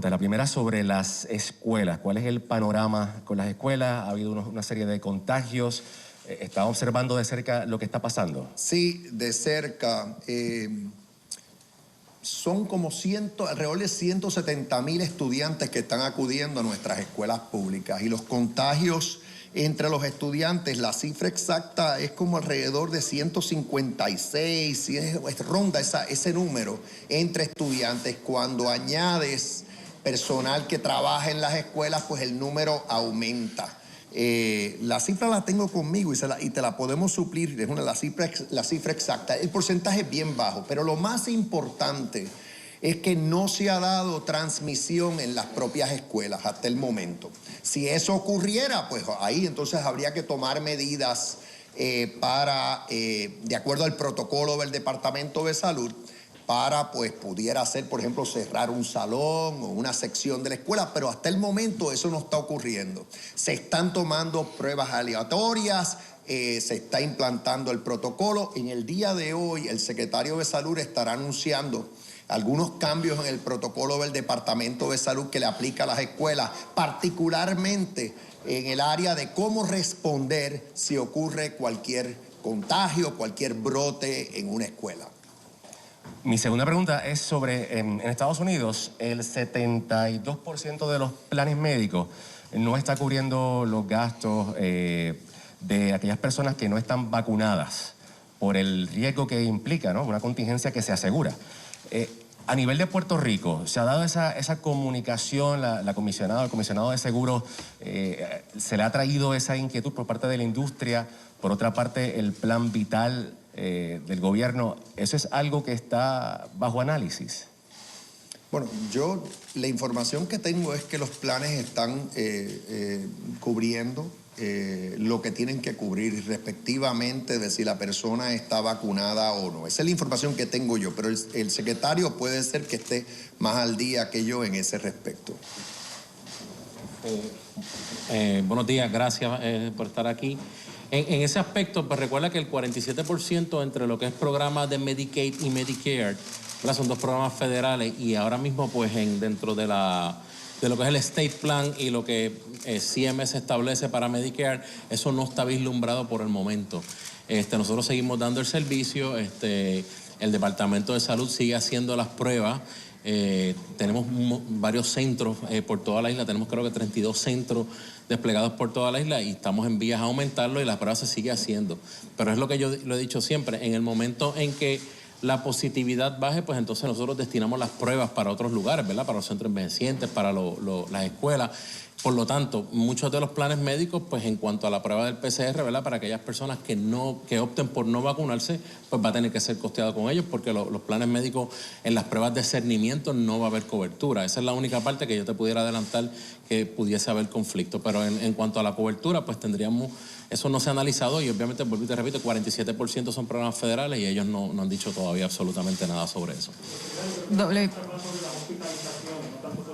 preguntas. La primera sobre las escuelas. ¿Cuál es el panorama con las escuelas? ¿Ha habido una serie de contagios? ¿Está observando de cerca lo que está pasando? Sí, de cerca. Son como alrededor de 170,000 estudiantes que están acudiendo a nuestras escuelas públicas y los contagios entre los estudiantes, la cifra exacta es como alrededor de 156, ronda ese número entre estudiantes. Cuando añades personal que trabaja en las escuelas, pues el número aumenta. La cifra la tengo conmigo y te la podemos suplir, es la cifra exacta. El porcentaje es bien bajo, pero lo más importante es que no se ha dado transmisión en las propias escuelas hasta el momento. Si eso ocurriera, pues ahí entonces habría que tomar medidas de acuerdo al protocolo del Departamento de Salud, para, pues, pudiera ser, por ejemplo, cerrar un salón o una sección de la escuela, pero hasta el momento eso no está ocurriendo. Se están tomando pruebas aleatorias, se está implantando el protocolo. En el día de hoy, el secretario de Salud estará anunciando algunos cambios en el protocolo del Departamento de Salud que le aplica a las escuelas, particularmente en el área de cómo responder si ocurre cualquier contagio, cualquier brote en una escuela. Mi segunda pregunta es sobre, en Estados Unidos, el 72% de los planes médicos no está cubriendo los gastos de aquellas personas que no están vacunadas por el riesgo que implica, ¿no? Una contingencia que se asegura. A nivel de Puerto Rico, ¿se ha dado esa comunicación? El comisionado de seguros, ¿se le ha traído esa inquietud por parte de la industria? Por otra parte, el plan vital del gobierno, ¿eso es algo que está bajo análisis? Bueno, la información que tengo es que los planes están cubriendo lo que tienen que cubrir respectivamente de si la persona está vacunada o no. Esa es la información que tengo yo, pero el secretario puede ser que esté más al día que yo en ese respecto. Buenos días, gracias por estar aquí. En ese aspecto, pues recuerda que el 47% entre lo que es programas de Medicaid y Medicare, ¿verdad? Son dos programas federales y ahora mismo pues dentro de lo que es el State Plan y lo que CMS establece para Medicare, eso no está vislumbrado por el momento. Nosotros seguimos dando el servicio, el Departamento de Salud sigue haciendo las pruebas. Tenemos varios centros por toda la isla, tenemos creo que 32 centros desplegados por toda la isla y estamos en vías a aumentarlo y la prueba se sigue haciendo. Pero es lo que yo lo he dicho siempre, en el momento en que la positividad baje, pues entonces nosotros destinamos las pruebas para otros lugares, ¿verdad? Para los centros envejecientes, para las escuelas. Por lo tanto, muchos de los planes médicos, pues en cuanto a la prueba del PCR, ¿verdad? Para aquellas personas que opten por no vacunarse, pues va a tener que ser costeado con ellos porque los planes médicos en las pruebas de cernimiento no va a haber cobertura. Esa es la única parte que yo te pudiera adelantar que pudiese haber conflicto. Pero en cuanto a la cobertura, pues tendríamos, eso no se ha analizado y obviamente, vuelvo y te repito, 47% son programas federales y ellos no han dicho todavía absolutamente nada sobre eso.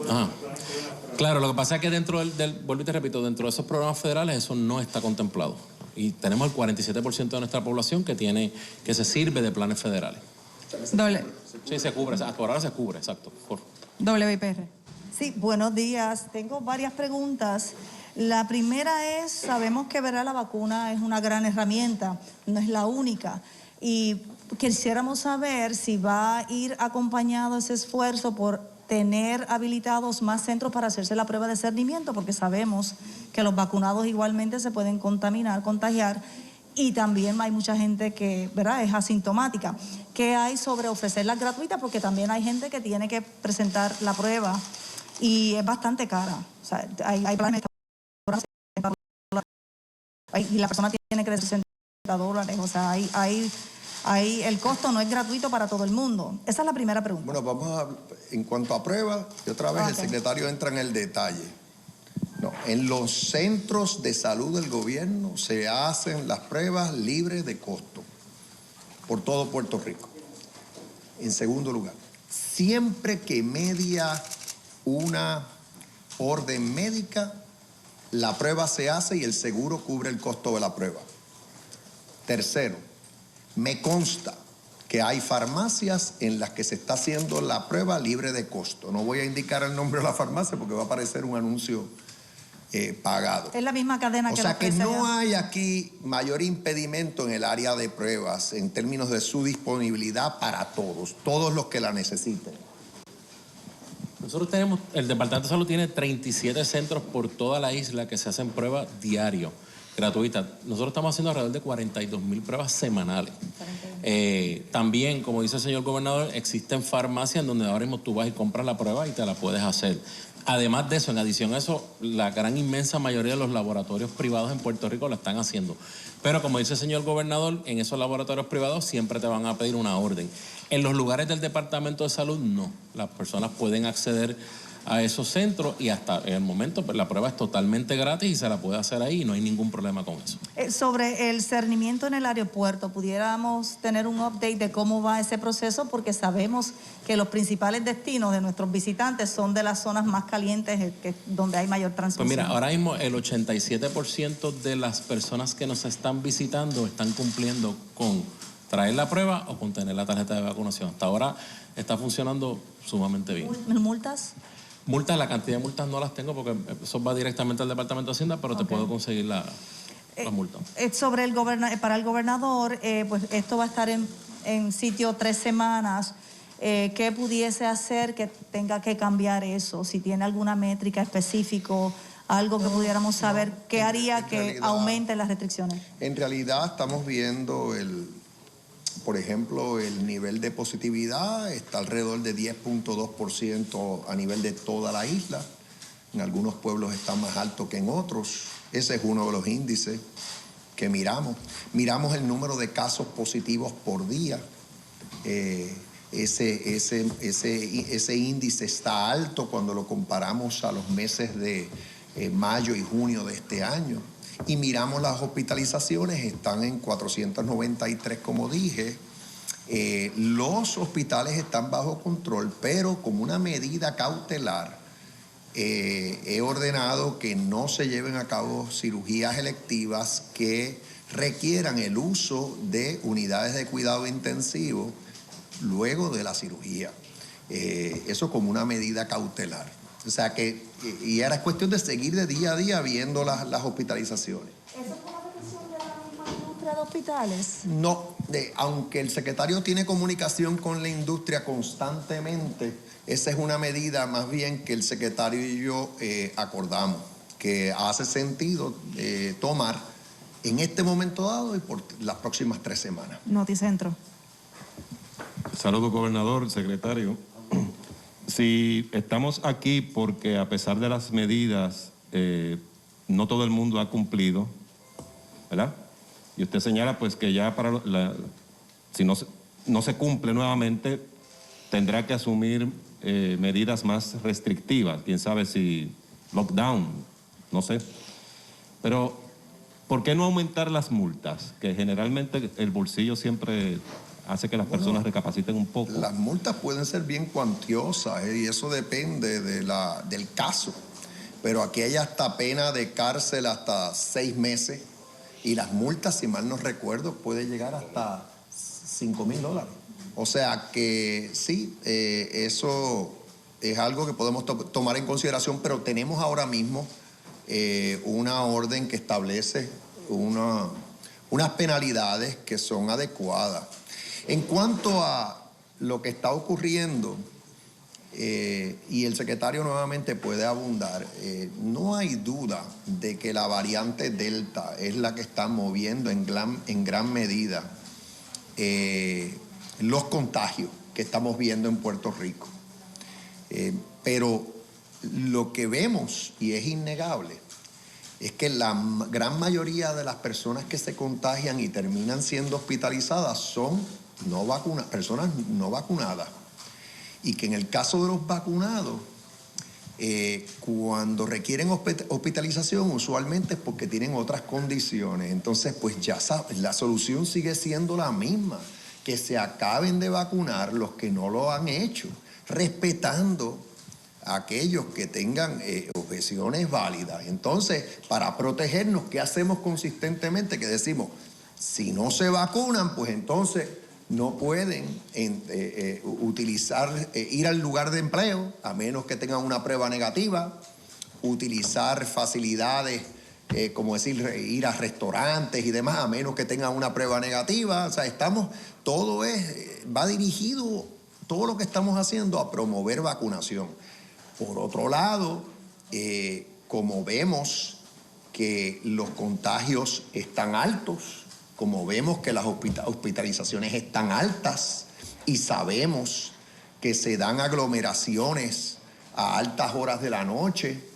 Ajá. Claro, lo que pasa es que dentro vuelvo y te repito, dentro de esos programas federales eso no está contemplado. Y tenemos el 47% de nuestra población que se sirve de planes federales. Sí, se cubre, por ahora se cubre, exacto. WIPR. Sí, buenos días. Tengo varias preguntas. La primera es, sabemos que la vacuna es una gran herramienta, no es la única. Y quisiéramos saber si va a ir acompañado ese esfuerzo por tener habilitados más centros para hacerse la prueba de cernimiento, porque sabemos que los vacunados igualmente se pueden contagiar, y también hay mucha gente que, ¿verdad?, es asintomática. ¿Qué hay sobre ofrecerlas gratuitas? Porque también hay gente que tiene que presentar la prueba y es bastante cara. O sea, hay planes y la persona tiene que dar $60. O sea, el costo no es gratuito para todo el mundo. Esa es la primera pregunta. Bueno, en cuanto a pruebas, y otra vez el secretario entra en el detalle. No, en los centros de salud del gobierno se hacen las pruebas libres de costo por todo Puerto Rico. En segundo lugar, siempre que media una orden médica, la prueba se hace y el seguro cubre el costo de la prueba. Tercero, me consta que hay farmacias en las que se está haciendo la prueba libre de costo. No voy a indicar el nombre de la farmacia porque va a aparecer un anuncio pagado. Es la misma cadena que O sea que no allá. hay aquí mayor impedimento en el área de pruebas en términos de su disponibilidad para todos los que la necesiten. Nosotros tenemos, el Departamento de Salud tiene 37 centros por toda la isla que se hacen pruebas diario, gratuitas. Nosotros estamos haciendo alrededor de 42,000 pruebas semanales. También, como dice el señor gobernador, existen farmacias en donde ahora mismo tú vas y compras la prueba y te la puedes hacer. Además de eso, en adición a eso, la gran inmensa mayoría de los laboratorios privados en Puerto Rico la están haciendo. Pero como dice el señor gobernador, en esos laboratorios privados siempre te van a pedir una orden. En los lugares del Departamento de Salud, no. Las personas pueden acceder a esos centros y hasta en el momento pues, la prueba es totalmente gratis y se la puede hacer ahí y no hay ningún problema con eso. Sobre el cernimiento en el aeropuerto, ¿pudiéramos tener un update de cómo va ese proceso? Porque sabemos que los principales destinos de nuestros visitantes son de las zonas más calientes, donde hay mayor transmisión. Pues mira, ahora mismo el 87% de las personas que nos están visitando están cumpliendo con traer la prueba o con tener la tarjeta de vacunación. Hasta ahora está funcionando sumamente bien. ¿Multas? Multas, la cantidad de multas no las tengo porque eso va directamente al Departamento de Hacienda, pero te puedo conseguir la multa. Sobre para el gobernador, pues esto va a estar en sitio 3 semanas. ¿Qué pudiese hacer que tenga que cambiar eso? Si tiene alguna métrica específica, algo que pudiéramos saber, ¿qué haría que aumente las restricciones? En realidad estamos viendo por ejemplo, el nivel de positividad está alrededor de 10.2% a nivel de toda la isla. En algunos pueblos está más alto que en otros. Ese es uno de los índices que miramos. Miramos el número de casos positivos por día. Ese índice está alto cuando lo comparamos a los meses de mayo y junio de este año. Y miramos las hospitalizaciones, están en 493, como dije. Los hospitales están bajo control, pero como una medida cautelar, he ordenado que no se lleven a cabo cirugías electivas que requieran el uso de unidades de cuidado intensivo luego de la cirugía. Eso como una medida cautelar. O sea que, y ahora es cuestión de seguir de día a día viendo las hospitalizaciones. ¿Eso es una petición de la misma industria de hospitales? No, aunque el secretario tiene comunicación con la industria constantemente, esa es una medida más bien que el secretario y yo acordamos, que hace sentido tomar en este momento dado y por las próximas 3 semanas. Noticentro. Saludos, gobernador, secretario. Si estamos aquí porque a pesar de las medidas, no todo el mundo ha cumplido, ¿verdad? Y usted señala pues que ya si no se cumple nuevamente, tendrá que asumir medidas más restrictivas. Quién sabe si lockdown, no sé. Pero, ¿por qué no aumentar las multas? Que generalmente el bolsillo siempre hace que las personas recapaciten un poco. Las multas pueden ser bien cuantiosas y eso depende del caso. Pero aquí hay hasta pena de cárcel hasta 6 meses y las multas, si mal no recuerdo, puede llegar hasta $5,000. O sea que sí, eso es algo que podemos tomar en consideración, pero tenemos ahora mismo una orden que establece unas penalidades que son adecuadas. En cuanto a lo que está ocurriendo, y el secretario nuevamente puede abundar, no hay duda de que la variante Delta es la que está moviendo en gran medida los contagios que estamos viendo en Puerto Rico. Pero lo que vemos, y es innegable, es que la gran mayoría de las personas que se contagian y terminan siendo hospitalizadas son personas no vacunadas. Y que en el caso de los vacunados, cuando requieren hospitalización, usualmente es porque tienen otras condiciones. Entonces, pues ya sabes, la solución sigue siendo la misma, que se acaben de vacunar los que no lo han hecho, respetando a aquellos que tengan objeciones válidas. Entonces, para protegernos, ¿qué hacemos consistentemente? Que decimos, si no se vacunan, pues entonces no pueden ir al lugar de empleo a menos que tengan una prueba negativa, utilizar facilidades como decir, ir a restaurantes y demás, a menos que tengan una prueba negativa. O sea, va dirigido, todo lo que estamos haciendo a promover vacunación. Por otro lado, como vemos que los contagios están altos, como vemos que las hospitalizaciones están altas y sabemos que se dan aglomeraciones a altas horas de la noche,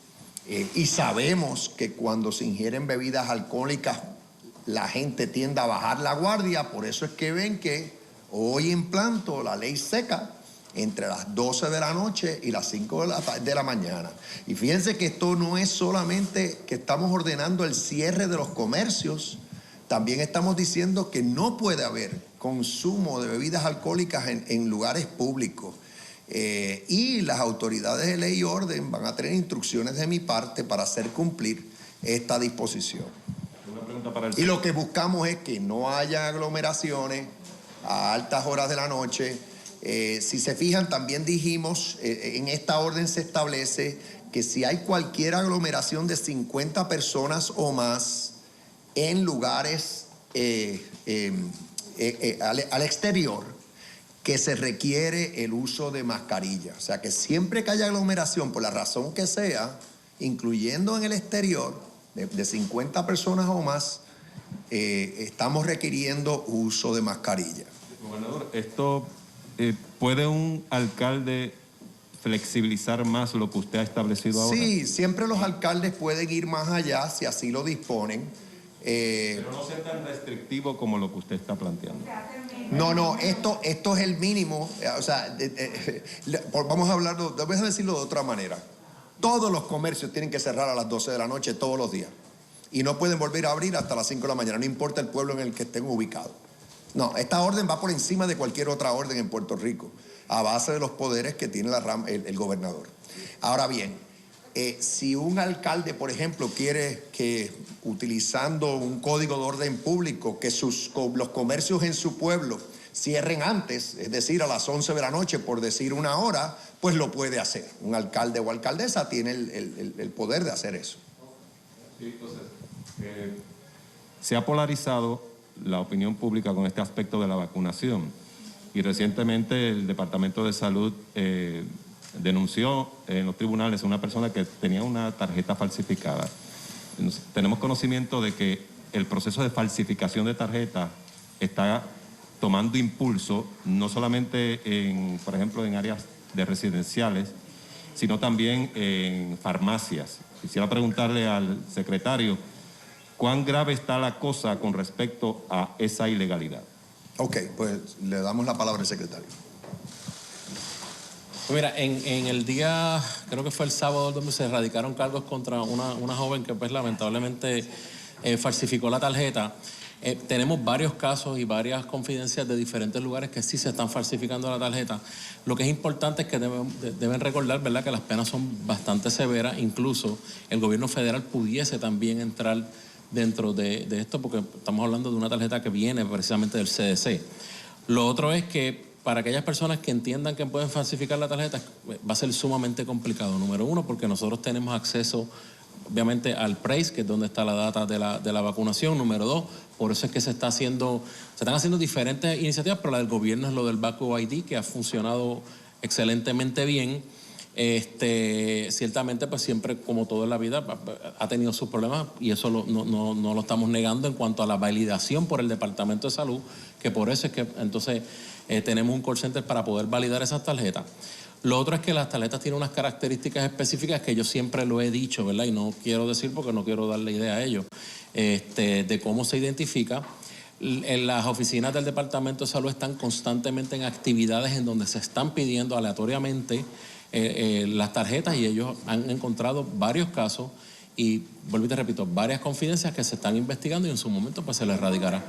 y sabemos que cuando se ingieren bebidas alcohólicas la gente tiende a bajar la guardia. Por eso es que ven que hoy implanto la ley seca entre las 12 de la noche y las 5 de la mañana. Y fíjense que esto no es solamente que estamos ordenando el cierre de los comercios, también estamos diciendo que no puede haber consumo de bebidas alcohólicas en lugares públicos. Y las autoridades de ley y orden van a tener instrucciones de mi parte para hacer cumplir esta disposición. Una pregunta para y lo que buscamos es que no haya aglomeraciones a altas horas de la noche. Si se fijan, también dijimos, en esta orden se establece que si hay cualquier aglomeración de 50 personas o más en lugares al exterior, que se requiere el uso de mascarilla. O sea, que siempre que haya aglomeración, por la razón que sea, incluyendo en el exterior, de 50 personas o más, estamos requiriendo uso de mascarilla. Gobernador, ¿esto puede un alcalde flexibilizar más lo que usted ha establecido ahora? Sí, siempre los alcaldes pueden ir más allá si así lo disponen. Pero no ser tan restrictivo como lo que usted está planteando. No, esto es el mínimo. O sea, vamos a hablarlo, voy a decirlo de otra manera. Todos los comercios tienen que cerrar a las 12 de la noche todos los días. Y no pueden volver a abrir hasta las 5 de la mañana, no importa el pueblo en el que estén ubicados. No, esta orden va por encima de cualquier otra orden en Puerto Rico, a base de los poderes que tiene el gobernador. Ahora bien, si un alcalde, por ejemplo, quiere que, utilizando un código de orden público, que los comercios en su pueblo cierren antes, es decir, a las 11 de la noche, por decir una hora, pues lo puede hacer. Un alcalde o alcaldesa tiene el poder de hacer eso. Sí, entonces, se ha polarizado la opinión pública con este aspecto de la vacunación. Y recientemente el Departamento de Salud denunció en los tribunales a una persona que tenía una tarjeta falsificada. Tenemos conocimiento de que el proceso de falsificación de tarjetas está tomando impulso, no solamente por ejemplo, en áreas de residenciales, sino también en farmacias. Quisiera preguntarle al secretario, ¿cuán grave está la cosa con respecto a esa ilegalidad? Ok, pues le damos la palabra al secretario. Mira, en el día, creo que fue el sábado, donde se erradicaron cargos contra una joven que pues lamentablemente falsificó la tarjeta. Tenemos varios casos y varias confidencias de diferentes lugares que sí se están falsificando la tarjeta. Lo que es importante es que deben recordar, ¿verdad?, que las penas son bastante severas. Incluso el gobierno federal pudiese también entrar dentro de esto, porque estamos hablando de una tarjeta que viene precisamente del CDC. Lo otro es que para aquellas personas que entiendan que pueden falsificar la tarjeta, va a ser sumamente complicado. Número uno, porque nosotros tenemos acceso, obviamente, al PRACE, que es donde está la data de la vacunación. Número dos, por eso es que se están haciendo diferentes iniciativas, pero la del gobierno es lo del Vacu ID, que ha funcionado excelentemente bien. Ciertamente, pues siempre, como todo en la vida, ha tenido sus problemas, y eso no lo estamos negando en cuanto a la validación por el Departamento de Salud, que por eso es que entonces tenemos un call center para poder validar esas tarjetas. Lo otro es que las tarjetas tienen unas características específicas que yo siempre lo he dicho, ¿verdad? Y no quiero decir porque no quiero darle idea a ellos, de cómo se identifica. En las oficinas del Departamento de Salud están constantemente en actividades en donde se están pidiendo aleatoriamente las tarjetas, y ellos han encontrado varios casos y, vuelvo y te repito, varias confidencias que se están investigando, y en su momento pues se les erradicará.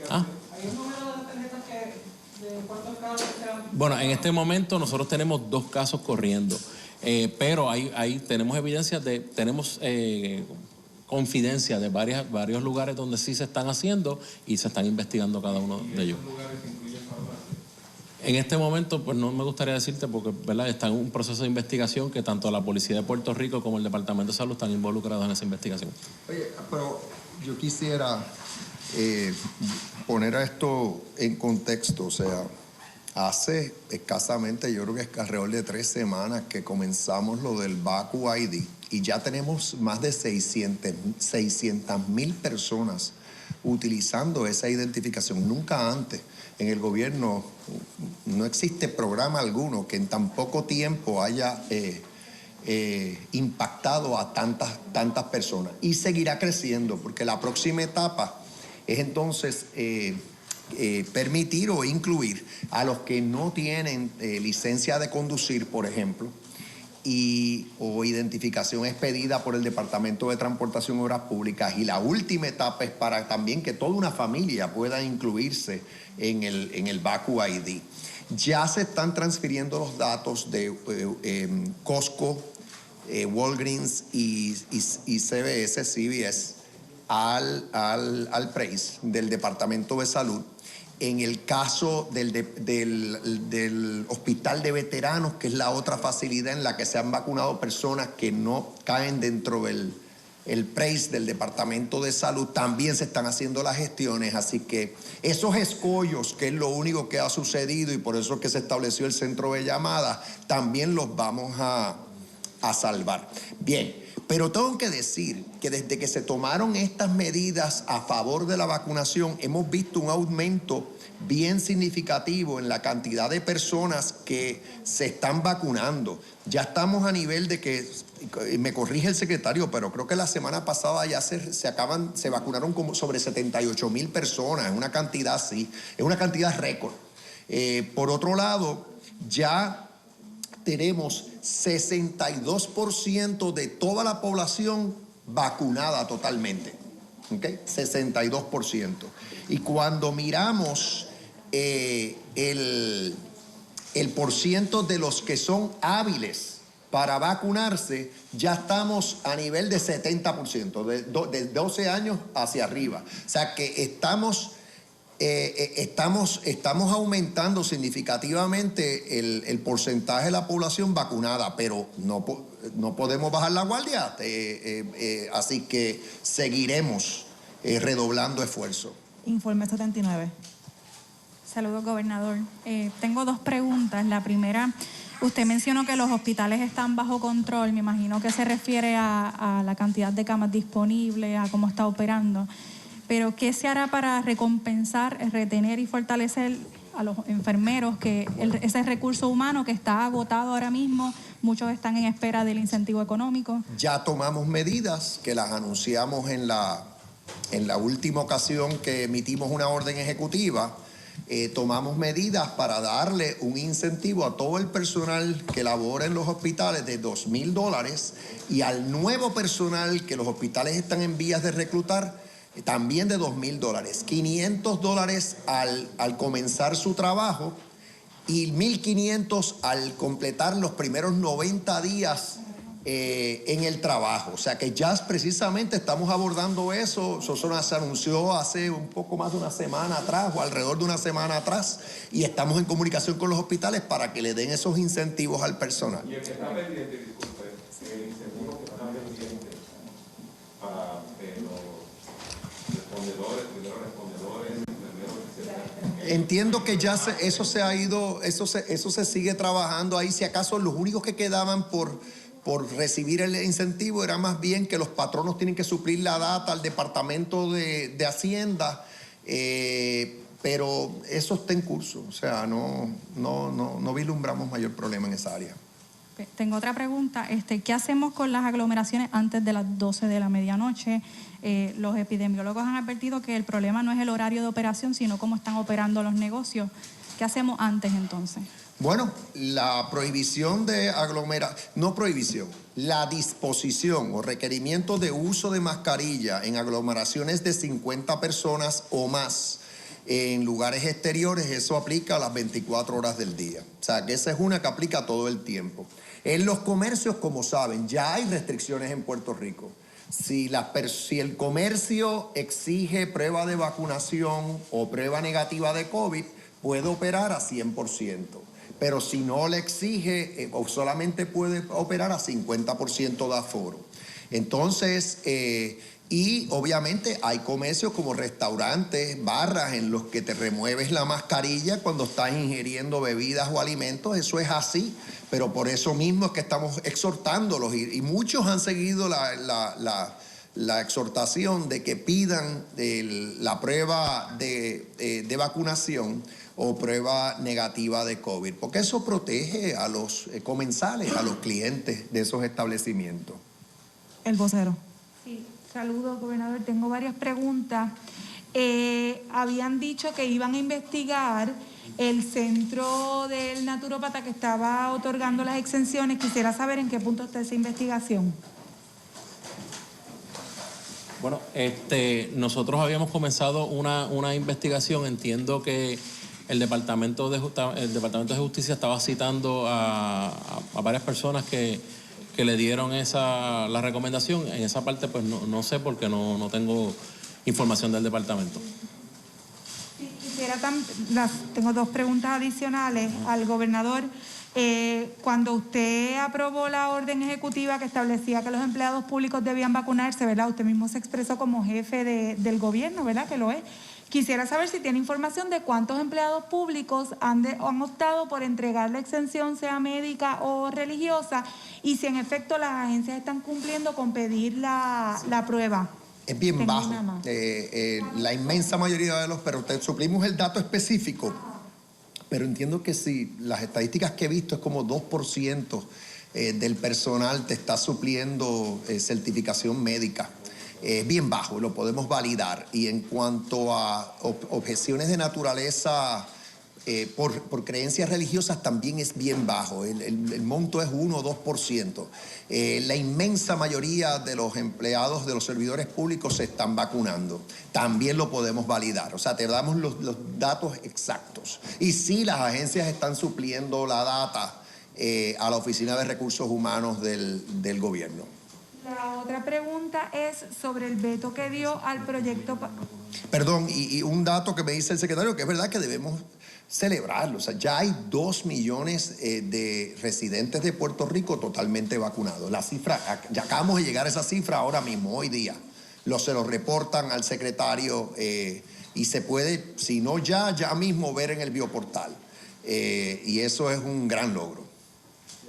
¿Hay un número de las tarjetas de cuántos casos serán? Bueno, en este momento nosotros tenemos 2 casos corriendo, pero ahí tenemos evidencia tenemos confidencia de varios lugares donde sí se están haciendo y se están investigando cada uno de ellos. ¿Esos lugares incluyen En este momento, pues no me gustaría decirte porque, ¿verdad?, está en un proceso de investigación que tanto la Policía de Puerto Rico como el Departamento de Salud están involucrados en esa investigación. Oye, pero yo quisiera poner esto en contexto, o sea, hace escasamente, yo creo que es alrededor de 3 semanas que comenzamos lo del Vacu ID y ya tenemos más de 600,000 personas utilizando esa identificación. Nunca antes en el gobierno no existe programa alguno que en tan poco tiempo haya impactado a tantas personas. Y seguirá creciendo porque la próxima etapa es entonces permitir o incluir a los que no tienen licencia de conducir, por ejemplo, o identificación expedida por el Departamento de Transportación y Obras Públicas. Y la última etapa es para también que toda una familia pueda incluirse en el Vacu ID. Ya se están transfiriendo los datos de Costco, Walgreens y CVS al PRACE del Departamento de Salud. En el caso del Hospital de Veteranos, que es la otra facilidad en la que se han vacunado personas que no caen dentro del PRACE del Departamento de Salud, también se están haciendo las gestiones. Así que esos escollos, que es lo único que ha sucedido y por eso es que se estableció el centro de llamadas, también los vamos a salvar. Bien. Pero tengo que decir que desde que se tomaron estas medidas a favor de la vacunación, hemos visto un aumento bien significativo en la cantidad de personas que se están vacunando. Ya estamos a nivel de que, me corrige el secretario, pero creo que la semana pasada ya se vacunaron como sobre 78,000 personas, es una cantidad así, es una cantidad récord. Por otro lado, ya tenemos 62% de toda la población vacunada totalmente, ¿ok? 62%. Y cuando miramos el porciento de los que son hábiles para vacunarse, ya estamos a nivel de 70%, de 12 años hacia arriba. O sea que estamos aumentando significativamente el porcentaje de la población vacunada, pero no podemos bajar la guardia, así que seguiremos redoblando esfuerzo. Informe 79. Saludos, gobernador. Tengo 2 preguntas. La primera, usted mencionó que los hospitales están bajo control. Me imagino que se refiere a la cantidad de camas disponibles, a cómo está operando. Pero, ¿qué se hará para recompensar, retener y fortalecer a los enfermeros, que ese recurso humano que está agotado ahora mismo? Muchos están en espera del incentivo económico. Ya tomamos medidas que las anunciamos en la última ocasión que emitimos una orden ejecutiva. Tomamos medidas para darle un incentivo a todo el personal que labora en los hospitales de $2,000 y al nuevo personal que los hospitales están en vías de reclutar también de $2,000, $500 al comenzar su trabajo y $1,500 al completar los primeros 90 días en el trabajo. O sea que ya precisamente estamos abordando eso. Eso se anunció hace un poco más de una semana atrás o alrededor de una semana atrás y estamos en comunicación con los hospitales para que le den esos incentivos al personal. Y el que está pendiente, disculpe, el incentivo que está pendiente para respondedores, primeros respondedores, enfermeros, etc. Entiendo que ya eso se ha ido, eso se sigue trabajando ahí. Si acaso los únicos que quedaban por recibir el incentivo era más bien que los patronos tienen que suplir la data al Departamento de Hacienda, pero eso está en curso. O sea, no vislumbramos mayor problema en esa área. Tengo otra pregunta. ¿Qué hacemos con las aglomeraciones antes de las 12 de la medianoche? Los epidemiólogos han advertido que el problema no es el horario de operación, sino cómo están operando los negocios. ¿Qué hacemos antes entonces? Bueno, la prohibición de no prohibición, la disposición o requerimiento de uso de mascarilla en aglomeraciones de 50 personas o más en lugares exteriores, eso aplica a las 24 horas del día. O sea, que esa es una que aplica todo el tiempo. En los comercios, como saben, ya hay restricciones en Puerto Rico. Si el comercio exige prueba de vacunación o prueba negativa de COVID, puede operar a 100%. Pero si no le exige, o solamente puede operar a 50% de aforo. Entonces, y obviamente hay comercios como restaurantes, barras, en los que te remueves la mascarilla cuando estás ingiriendo bebidas o alimentos. Eso es así, pero por eso mismo es que estamos exhortándolos. Y muchos han seguido la exhortación de que pidan la prueba de vacunación o prueba negativa de COVID, porque eso protege a los comensales, a los clientes de esos establecimientos. El vocero. Sí, saludos, gobernador. Tengo varias preguntas. Habían dicho que iban a investigar el centro del naturópata que estaba otorgando las exenciones. Quisiera saber en qué punto está esa investigación. Bueno, nosotros habíamos comenzado una investigación. Entiendo que el Departamento de Justicia estaba citando a varias personas que le dieron la recomendación. En esa parte pues no sé porque no tengo información del departamento. Sí, tengo dos preguntas adicionales al gobernador. Cuando usted aprobó la orden ejecutiva que establecía que los empleados públicos debían vacunarse, ¿verdad? Usted mismo se expresó como jefe del gobierno, ¿verdad? Que lo es. Quisiera saber si tiene información de cuántos empleados públicos han optado por entregar la exención, sea médica o religiosa, y si en efecto las agencias están cumpliendo con pedir la prueba. Es bien bajo. La inmensa mayoría de pero te suplimos el dato específico. Pero entiendo que si las estadísticas que he visto es como 2% del personal te está supliendo certificación médica. Es bien bajo, lo podemos validar. Y en cuanto a objeciones de naturaleza por creencias religiosas, también es bien bajo. El monto es 1 o 2%. La inmensa mayoría de los empleados, de los servidores públicos, se están vacunando. También lo podemos validar. O sea, te damos los datos exactos. Y sí, las agencias están supliendo la data a la Oficina de Recursos Humanos del gobierno. La otra pregunta es sobre el veto que dio al proyecto. Perdón, y un dato que me dice el secretario, que es verdad que debemos celebrarlo. O sea, ya hay 2 millones de residentes de Puerto Rico totalmente vacunados. La cifra, ya acabamos de llegar a esa cifra ahora mismo, hoy día. Se lo reportan al secretario y se puede, si no ya mismo ver en el bioportal. Y eso es un gran logro.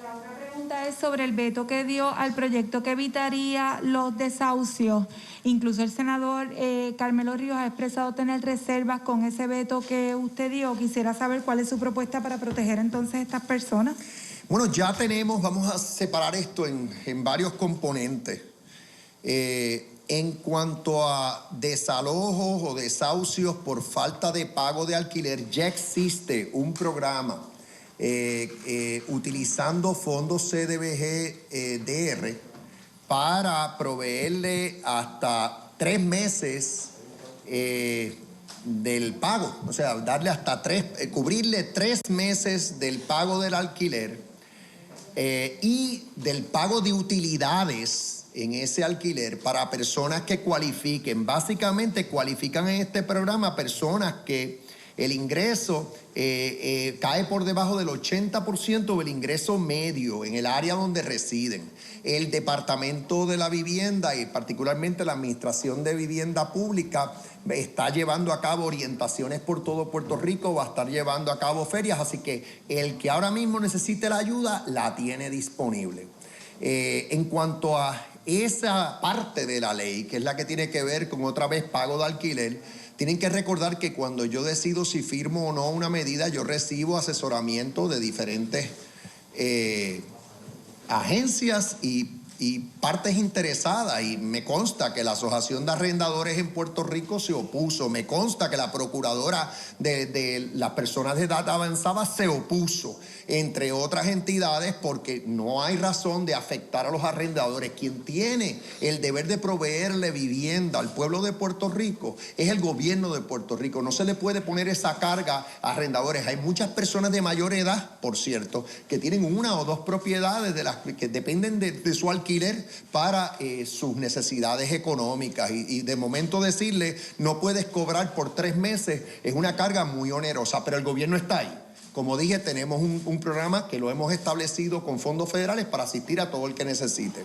La otra pregunta es sobre el veto que dio al proyecto que evitaría los desahucios. Incluso el senador Carmelo Ríos ha expresado tener reservas con ese veto que usted dio. Quisiera saber cuál es su propuesta para proteger entonces a estas personas. Bueno, ya vamos a separar esto en varios componentes. En cuanto a desalojos o desahucios por falta de pago de alquiler, ya existe un programa utilizando fondos CDBG-DR para proveerle hasta 3 meses del pago, o sea, darle hasta cubrirle 3 meses del pago del alquiler y del pago de utilidades en ese alquiler para personas que cualifiquen. Básicamente cualifican en este programa personas que el ingreso cae por debajo del 80% del ingreso medio en el área donde residen. El Departamento de la Vivienda y particularmente la Administración de Vivienda Pública está llevando a cabo orientaciones por todo Puerto Rico, va a estar llevando a cabo ferias, así que el que ahora mismo necesite la ayuda la tiene disponible. En cuanto a esa parte de la ley, que es la que tiene que ver con otra vez pago de alquiler, tienen que recordar que cuando yo decido si firmo o no una medida, yo recibo asesoramiento de diferentes agencias y partes interesadas, y me consta que la Asociación de Arrendadores en Puerto Rico se opuso, me consta que la Procuradora de las Personas de Edad Avanzada se opuso, entre otras entidades, porque no hay razón de afectar a los arrendadores. Quien tiene el deber de proveerle vivienda al pueblo de Puerto Rico es el gobierno de Puerto Rico. No se le puede poner esa carga a arrendadores. Hay muchas personas de mayor edad, por cierto, que tienen 1 o 2 propiedades de las que dependen de su alquiler alquiler para sus necesidades económicas. Y de momento decirle, no puedes cobrar por 3 meses, es una carga muy onerosa, pero el gobierno está ahí. Como dije, tenemos un programa que lo hemos establecido con fondos federales para asistir a todo el que necesite.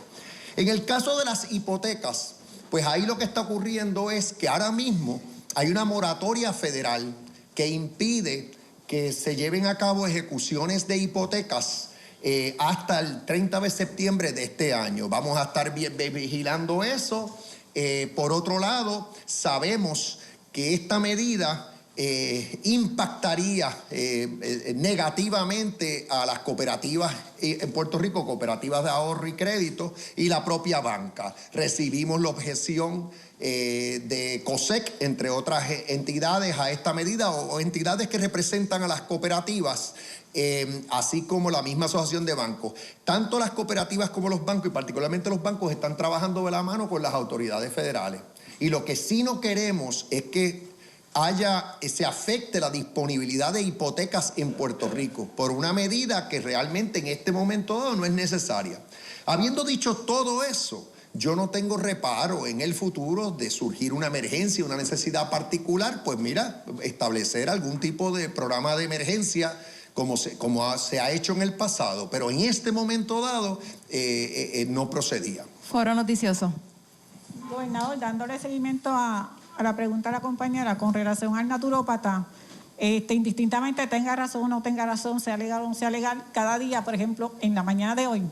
En el caso de las hipotecas, pues ahí lo que está ocurriendo es que ahora mismo hay una moratoria federal que impide que se lleven a cabo ejecuciones de hipotecas hasta el 30 de septiembre de este año. Vamos a estar vigilando eso. Por otro lado, sabemos que esta medida impactaría negativamente a las cooperativas en Puerto Rico, cooperativas de ahorro y crédito y la propia banca. Recibimos la objeción de COSEC, entre otras entidades, a esta medida o entidades que representan a las cooperativas, así como la misma asociación de bancos. Tanto las cooperativas como los bancos, y particularmente los bancos, están trabajando de la mano con las autoridades federales. Y lo que sí no queremos es que se afecte la disponibilidad de hipotecas en Puerto Rico por una medida que realmente en este momento dado no es necesaria. Habiendo dicho todo eso, yo no tengo reparo en el futuro de surgir una emergencia, una necesidad particular, pues mira, establecer algún tipo de programa de emergencia como se ha hecho en el pasado, pero en este momento dado no procedía. Foro noticioso. Gobernador, dándole seguimiento a la pregunta de la compañera con relación al naturópata, indistintamente tenga razón o no tenga razón, sea legal o no sea legal, cada día, por ejemplo, en la mañana de hoy,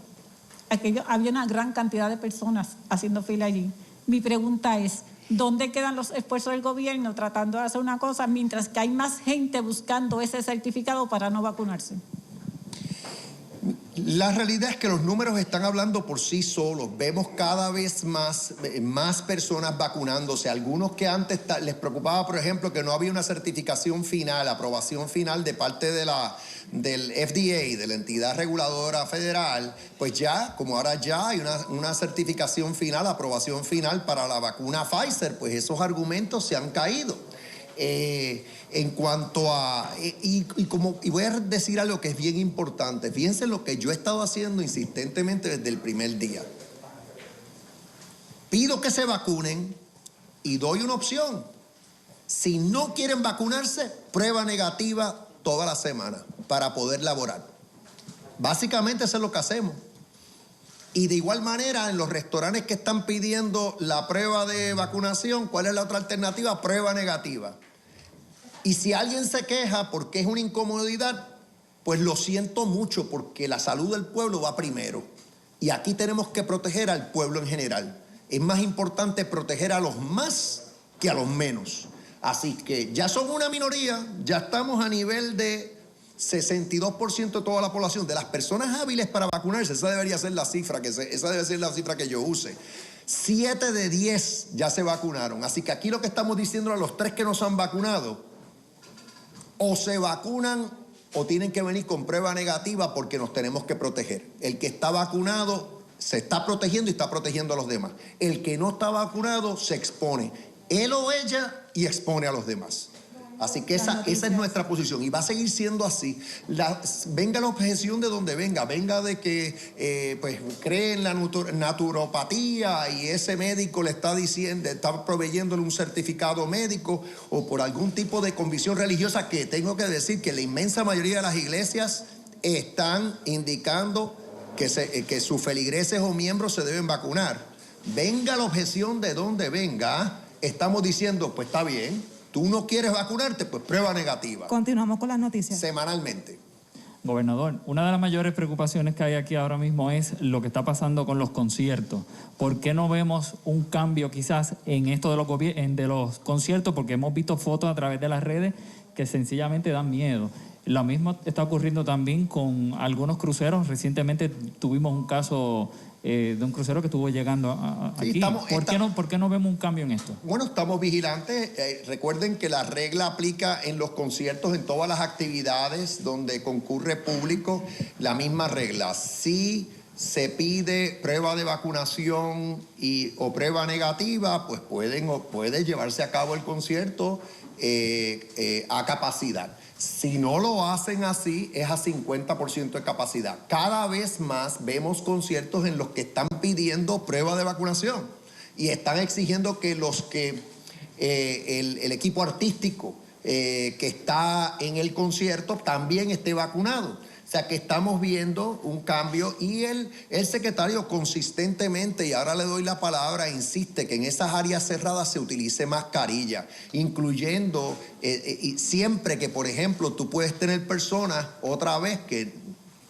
había una gran cantidad de personas haciendo fila allí. Mi pregunta es, ¿dónde quedan los esfuerzos del gobierno tratando de hacer una cosa mientras que hay más gente buscando ese certificado para no vacunarse? La realidad es que los números están hablando por sí solos. Vemos cada vez más personas vacunándose. Algunos que antes les preocupaba, por ejemplo, que no había una certificación final, aprobación final de parte de del FDA, de la entidad reguladora federal, pues ya, como ahora ya hay una certificación final, aprobación final para la vacuna Pfizer, pues esos argumentos se han caído. En cuanto a... Y voy a decir algo que es bien importante. Fíjense lo que yo he estado haciendo insistentemente desde el primer día. Pido que se vacunen y doy una opción. Si no quieren vacunarse, prueba negativa toda la semana para poder laborar. Básicamente eso es lo que hacemos. Y de igual manera, en los restaurantes que están pidiendo la prueba de vacunación, ¿cuál es la otra alternativa? Prueba negativa. Y si alguien se queja porque es una incomodidad, pues lo siento mucho, porque la salud del pueblo va primero. Y aquí tenemos que proteger al pueblo en general. Es más importante proteger a los más que a los menos. Así que ya son una minoría, ya estamos a nivel de 62% de toda la población, de las personas hábiles para vacunarse. Esa debería ser la cifra, esa debe ser la cifra que yo use. 7 de 10 ya se vacunaron. Así que aquí lo que estamos diciendo a los 3 que no se han vacunado, o se vacunan o tienen que venir con prueba negativa porque nos tenemos que proteger. El que está vacunado se está protegiendo y está protegiendo a los demás. El que no está vacunado se expone, él o ella, y expone a los demás. Así que esa es nuestra posición y va a seguir siendo así. Venga la objeción de donde venga de que pues cree en la naturopatía y ese médico le está diciendo, está proveyéndole un certificado médico o por algún tipo de convicción religiosa, que tengo que decir que la inmensa mayoría de las iglesias están indicando que sus feligreses o miembros se deben vacunar. Venga la objeción de donde venga, estamos diciendo, pues está bien. Tú no quieres vacunarte, pues prueba negativa. Continuamos con las noticias. Semanalmente. Gobernador, una de las mayores preocupaciones que hay aquí ahora mismo es lo que está pasando con los conciertos. ¿Por qué no vemos un cambio quizás en esto de los conciertos? Porque hemos visto fotos a través de las redes que sencillamente dan miedo. Lo mismo está ocurriendo también con algunos cruceros. Recientemente tuvimos un caso de un crucero que estuvo llegando aquí. ¿Por qué no vemos un cambio en esto? Bueno, estamos vigilantes. Recuerden que la regla aplica en los conciertos, en todas las actividades donde concurre público, la misma regla. Si se pide prueba de vacunación o prueba negativa, pues puede llevarse a cabo el concierto a capacidad. Si no lo hacen así, es a 50% de capacidad. Cada vez más vemos conciertos en los que están pidiendo prueba de vacunación y están exigiendo que el equipo artístico que está en el concierto también esté vacunado. O sea que estamos viendo un cambio y el secretario consistentemente, y ahora le doy la palabra, insiste que en esas áreas cerradas se utilice mascarilla, incluyendo siempre que, por ejemplo, tú puedes tener personas otra vez que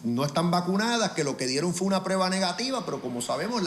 no están vacunadas, que lo que dieron fue una prueba negativa, pero como sabemos,